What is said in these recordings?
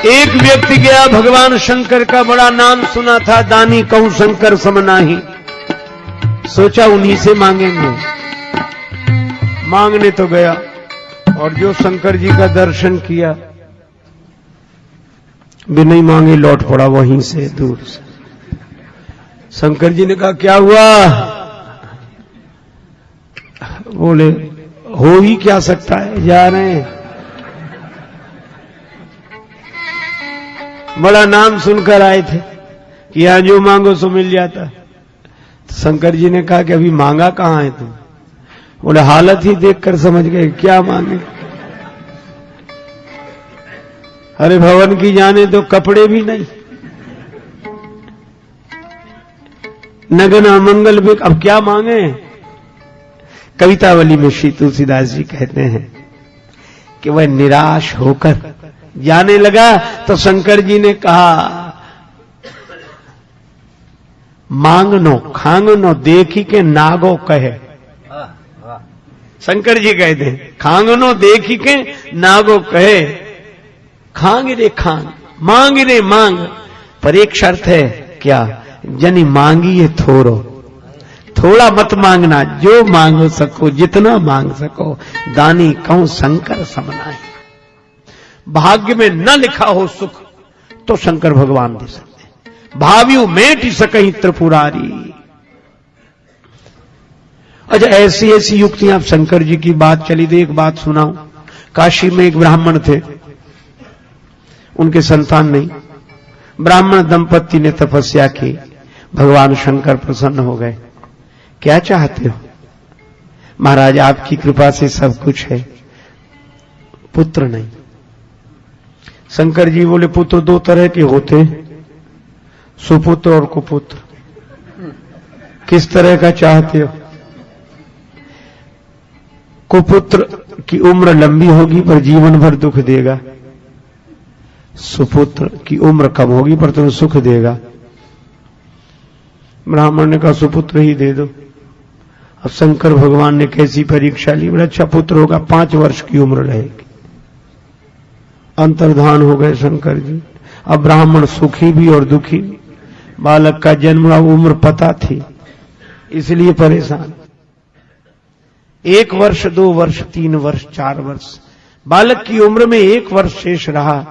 एक व्यक्ति गया, भगवान शंकर का बड़ा नाम सुना था, दानी कहूं शंकर समनाही, सोचा उन्हीं से मांगेंगे। मांगने तो गया और जो शंकर जी का दर्शन किया, बिना ही मांगे लौट पड़ा वहीं से दूर से। शंकर जी ने कहा क्या हुआ? बोले हो ही क्या सकता है, जा रहे हैं। बड़ा नाम सुनकर आए थे कि यहां जो मांगो सो मिल जाता। तो शंकर जी ने कहा कि अभी मांगा कहां है तुम? बोले हालत ही देखकर समझ गए क्या मांगे। अरे भवन की जाने तो कपड़े भी नहीं, नगन अमंगल भी, अब क्या मांगे? कवितावली में श्री तुलसीदास जी कहते हैं कि वह निराश होकर जाने लगा तो शंकर जी ने कहा मांगनो खांगनो देखी के नागो कहे। शंकर जी कहते हैं खांगनो देखी के नागो कहे, खांग रे खांग, मांग रे मांग, पर एक शर्त है क्या? जनी मांगी ये थोड़ो, थोड़ा मत मांगना, जो मांग सको जितना मांग सको, दानी कहूं शंकर समनाही। भाग्य में न लिखा हो सुख तो शंकर भगवान दे सकते हैं। भाव्यू मेट सकहीं त्रिपुरारी। अच्छा ऐसी ऐसी युक्तियां, आप शंकर जी की बात चली तो एक बात सुनाऊं। काशी में एक ब्राह्मण थे, उनके संतान नहीं। ब्राह्मण दंपत्ति ने तपस्या की, भगवान शंकर प्रसन्न हो गए। क्या चाहते हो? महाराज आपकी कृपा से सब कुछ है, पुत्र नहीं। शंकर जी बोले पुत्र दो तरह के होते, सुपुत्र और कुपुत्र। किस तरह का चाहते हो? कुपुत्र की उम्र लंबी होगी पर जीवन भर दुख देगा, सुपुत्र की उम्र कम होगी पर तुम्हें सुख देगा। ब्राह्मण ने कहा सुपुत्र ही दे दो। अब शंकर भगवान ने कैसी परीक्षा ली, बोला अच्छा पुत्र होगा, 5 वर्ष की उम्र रहेगी। अंतर्धान हो गए शंकर जी। अब ब्राह्मण सुखी भी और दुखी भी। बालक का जन्म उम्र पता थी इसलिए परेशान। 1 वर्ष 2 वर्ष 3 वर्ष 4 वर्ष, बालक की उम्र में 1 वर्ष शेष रहा।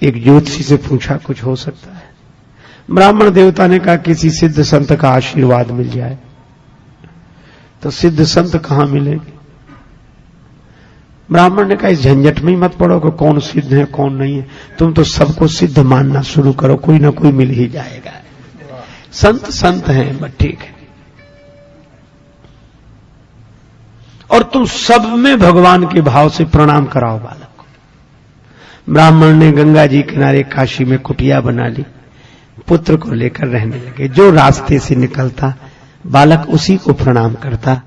एक ज्योतिषी से पूछा कुछ हो सकता है? ब्राह्मण देवता ने कहा किसी सिद्ध संत का आशीर्वाद मिल जाए। तो सिद्ध संत कहां मिलेंगे? ब्राह्मण ने कहा इस झंझट में ही मत पड़ो कि कौन सिद्ध है कौन नहीं है, तुम तो सबको सिद्ध मानना शुरू करो, कोई ना कोई मिल ही जाएगा। संत संत हैं बस ठीक है, और तुम सब में भगवान के भाव से प्रणाम कराओ बालक को। ब्राह्मण ने गंगा जी किनारे काशी में कुटिया बना ली, पुत्र को लेकर रहने लगे। जो रास्ते से निकलता बालक उसी को प्रणाम करता।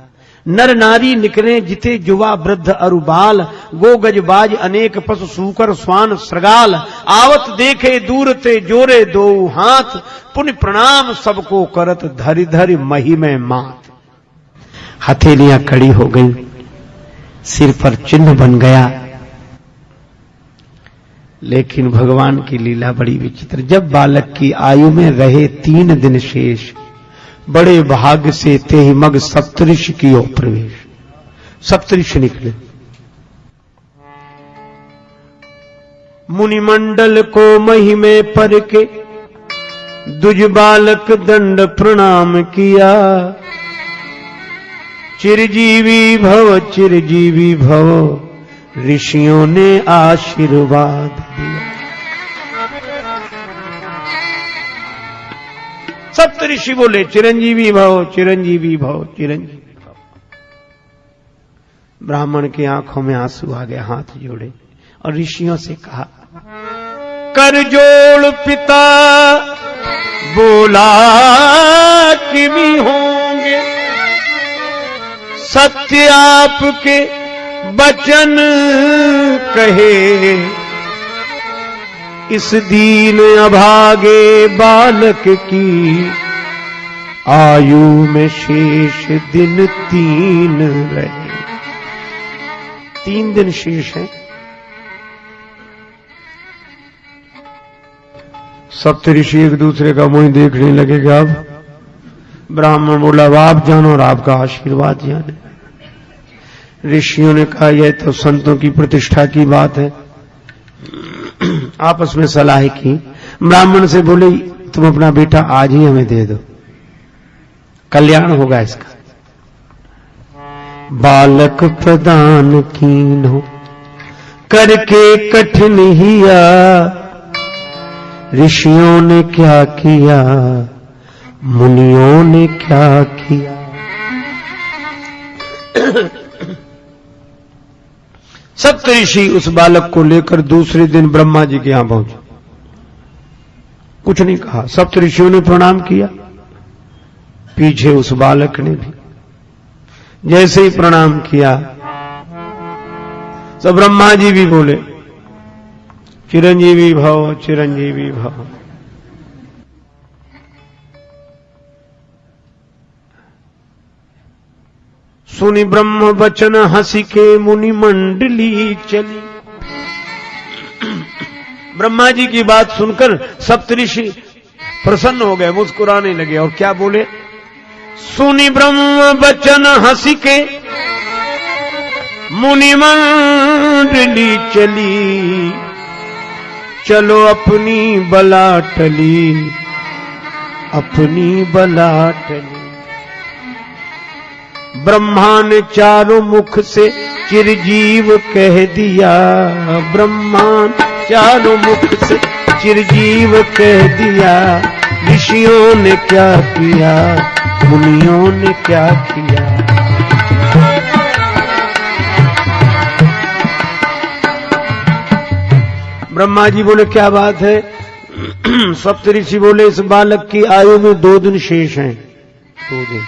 नर नारी निकले जिते युवा वृद्ध अरुबाल, गो गजबाज अनेक पशु सूकर स्वान श्रगाल, आवत देखे दूर ते जोरे दो हाथ, पुण्य प्रणाम सबको करत धरि धरि मही में मात। हथेलियां कड़ी हो गई, सिर पर चिन्ह बन गया। लेकिन भगवान की लीला बड़ी विचित्र। जब बालक की आयु में रहे 3 दिन शेष, बड़े भाग्य से ते ही मग सप्तऋषि की ओर प्रवेश। सप्तऋषि निकले, मुनिमंडल को महिमे पर के दुज बालक दंड प्रणाम किया। चिरजीवी भव ऋषियों ने आशीर्वाद दिया। सप्त ऋषि बोले चिरंजीवी भव चिरंजीवी भव चिरंजीवी भव। ब्राह्मण की आंखों में आंसू आ गए, हाथ जोड़े और ऋषियों से कहा कर जोड़ पिता बोला कि भी होंगे, सत्य आपके वचन कहे। इस दीन अभागे बालक की आयु में शेष दिन 3 रहे। 3 दिन शेष है। सप्तऋषि एक दूसरे का मुंह देखने लगे। अब ब्राह्मण बोला आप जानो और आपका आशीर्वाद जाने। ऋषियों ने कहा यह तो संतों की प्रतिष्ठा की बात है। आपस में सलाह की। ब्राह्मण से बोले तुम अपना बेटा आज ही हमें दे दो, कल्याण होगा इसका। बालक प्रदान कीन्हो करके कठिन हिया, ऋषियों ने क्या किया मुनियों ने क्या किया। सप्तऋषि उस बालक को लेकर दूसरे दिन ब्रह्मा जी के यहां पहुंचे। कुछ नहीं कहा, सप्तऋषियों ने प्रणाम किया, पीछे उस बालक ने भी जैसे ही प्रणाम किया तो ब्रह्मा जी भी बोले चिरंजीवी भव चिरंजीवी भव। सुनि ब्रह्म वचन हंसी के मुनि मंडली चली। ब्रह्मा जी की बात सुनकर सप्तऋषि प्रसन्न हो गए, मुस्कुराने लगे और क्या बोले, सुनि ब्रह्म वचन हंसी के मुनि मंडली चली, चलो अपनी बला टली अपनी बला टली। ब्रह्मा ने चारों मुख से चिरजीव कह दिया, ब्रह्मा चारों मुख से चिरजीव कह दिया। ऋषियों ने क्या किया मुनियों ने क्या किया। ब्रह्मा जी बोले क्या बात है। सप्तऋषि बोले इस बालक की आयु में 2 दिन शेष हैं, 2 दिन।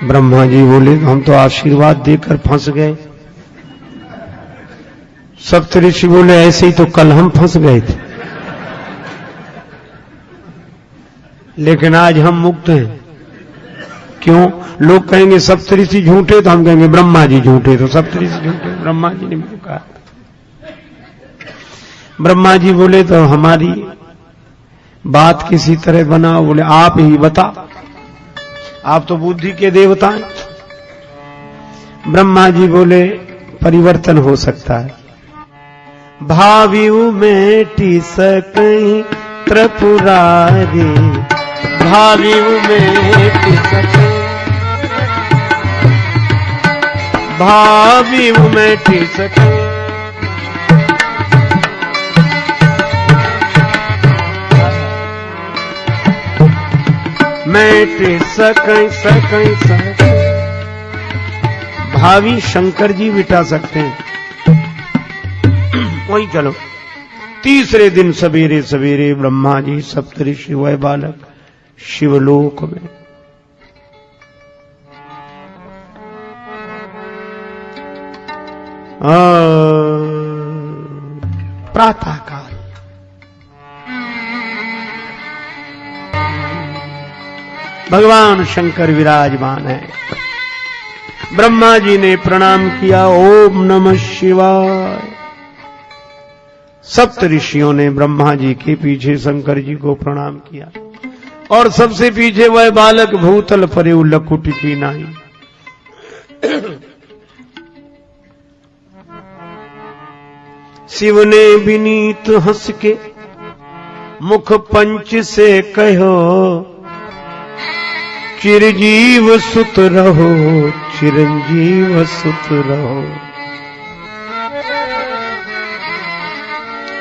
ब्रह्मा जी बोले हम तो आशीर्वाद देकर फंस गए। सप्तऋषि बोले ऐसे ही तो कल हम फंस गए थे, लेकिन आज हम मुक्त हैं। क्यों? लोग कहेंगे सप्तऋषि झूठे तो हम कहेंगे ब्रह्मा जी झूठे, तो सप्तऋषि झूठे ब्रह्मा जी ने कहा। ब्रह्मा जी बोले तो हमारी बात किसी तरह बनाओ। बोले आप ही बता, आप तो बुद्धि के देवता हैं। ब्रह्मा जी बोले परिवर्तन हो सकता है। भावियु मेटी सकई त्रिपुरारी, भावियु मेटी सकई, भावियु मेटी सकई। मेटे सकई सकई सकई। भावी शंकर जी मिटा सकते हैं। वहीं चलो। तीसरे दिन सवेरे सवेरे ब्रह्मा जी सप्तऋषि वह बालक शिवलोक में। प्रातः काल भगवान शंकर विराजमान है। ब्रह्मा जी ने प्रणाम किया, ओम नमः शिवाय। सप्तऋषियों ने ब्रह्मा जी के पीछे शंकर जी को प्रणाम किया और सबसे पीछे वह बालक भूतल परे लकुट की नाई। शिव ने विनीत हंस के मुख पंच से कहो, चिरजीव सुत रहो चिरंजीव सुत रहो।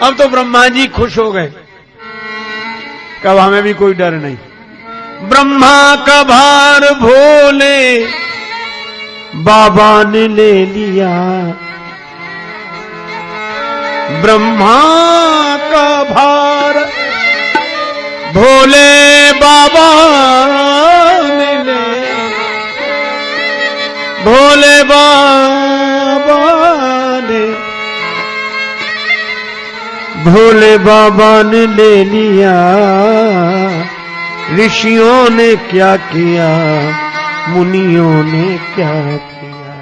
अब तो ब्रह्मा जी खुश हो गए, कब हमें भी कोई डर नहीं। ब्रह्मा का भार भोले बाबा ने ले लिया, ब्रह्मा का भार भोले बाबा ने ले, भोले बाबा ने, भोले बाबा ने ले लिया। ऋषियों ने क्या किया मुनियों ने क्या किया।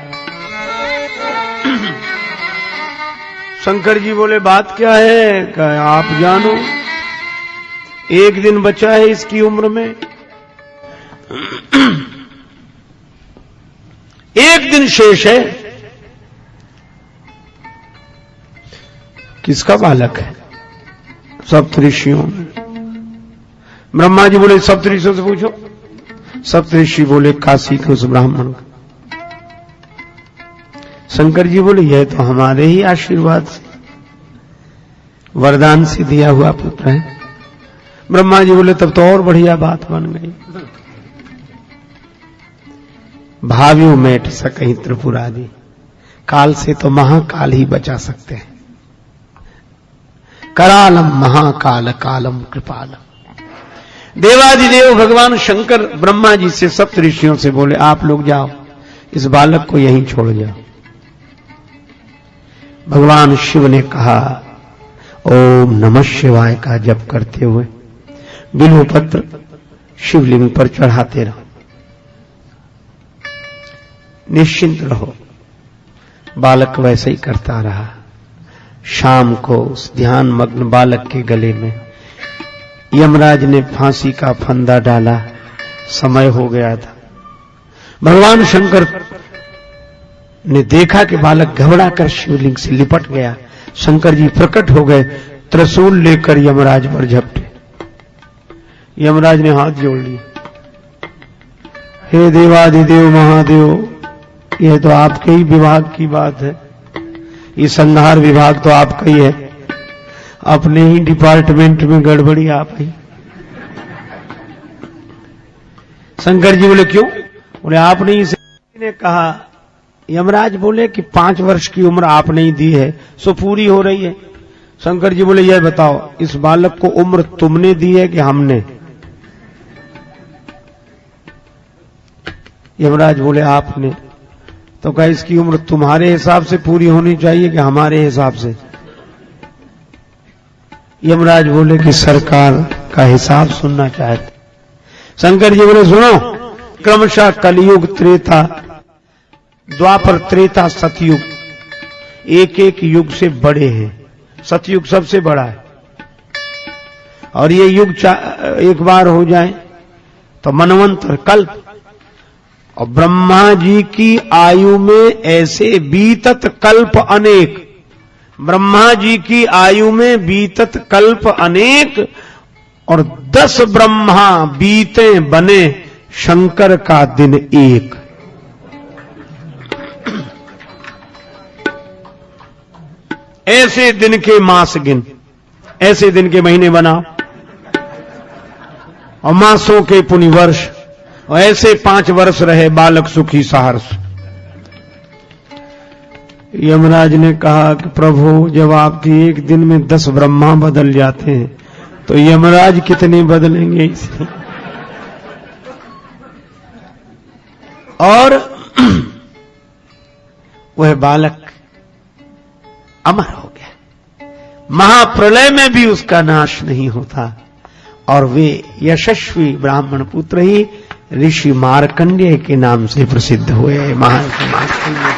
शंकर जी बोले बात क्या है? कहा आप जानो, एक दिन बचा है इसकी उम्र में, एक दिन शेष है। किसका बालक है? सप्तऋषियों में। ब्रह्मा जी बोले सप्तऋषियों से पूछो। सप्तऋषि बोले काशी के उस ब्राह्मण का। शंकर जी बोले यह तो हमारे ही आशीर्वाद से, वरदान से दिया हुआ पुत्र है। ब्रह्मा जी बोले तब तो और बढ़िया बात बन गई। भाव्यो मेट सकहीं त्रिपुरादि, काल से तो महाकाल ही बचा सकते हैं। करालम महाकाल कालम कृपालम। देवादिदेव भगवान शंकर ब्रह्मा जी से सप्तऋषियों से बोले आप लोग जाओ, इस बालक को यहीं छोड़ जाओ। भगवान शिव ने कहा ओम नमः शिवाय का जप करते हुए बिल्व पत्र शिवलिंग पर चढ़ाते रहो, निश्चिंत रहो। बालक वैसे ही करता रहा। शाम को उस ध्यान मग्न बालक के गले में यमराज ने फांसी का फंदा डाला। समय हो गया था। भगवान शंकर ने देखा कि बालक घबरा कर शिवलिंग से लिपट गया। शंकर जी प्रकट हो गए, त्रिशूल लेकर यमराज पर झपटे। यमराज ने हाथ जोड़ लिए, हे देवादिदेव महादेव, यह तो आपके ही विभाग की बात है, ये संहार विभाग तो आपका ही है, अपने ही डिपार्टमेंट में गड़बड़ी आप ही। शंकर जी बोले क्यों? बोले आपने ही ने कहा। यमराज बोले कि 5 वर्ष की उम्र आपने ही दी है, सो पूरी हो रही है। शंकर जी बोले यह बताओ, इस बालक को उम्र तुमने दी है कि हमने? यमराज बोले आपने। तो कहा इसकी उम्र तुम्हारे हिसाब से पूरी होनी चाहिए कि हमारे हिसाब से? यमराज बोले कि सरकार का हिसाब सुनना चाहते। शंकर जी बोले सुनो, क्रमशः कलयुग, त्रेता, द्वापर, त्रेता, सतयुग, एक एक युग से बड़े हैं। सतयुग सबसे बड़ा है, और ये युग एक बार हो जाए तो मनवंतर, कल्प। और ब्रह्मा जी की आयु में ऐसे बीतत कल्प अनेक, ब्रह्मा जी की आयु में बीतत कल्प अनेक, और 10 ब्रह्मा बीते बने शंकर का दिन एक। ऐसे दिन के मास गिन, ऐसे दिन के महीने बनाओ, और मासों के पुनि वर्ष, और ऐसे 5 वर्ष रहे बालक सुखी सहर्ष। यमराज ने कहा कि प्रभु जब आपकी एक दिन में 10 ब्रह्मा बदल जाते हैं तो यमराज कितने बदलेंगे इसे? और वह बालक अमर हो गया। महाप्रलय में भी उसका नाश नहीं होता, और वे यशस्वी ब्राह्मण पुत्र ही ऋषि मार्कंडेय के नाम से प्रसिद्ध हुए। महर्षि मार्कंडेय।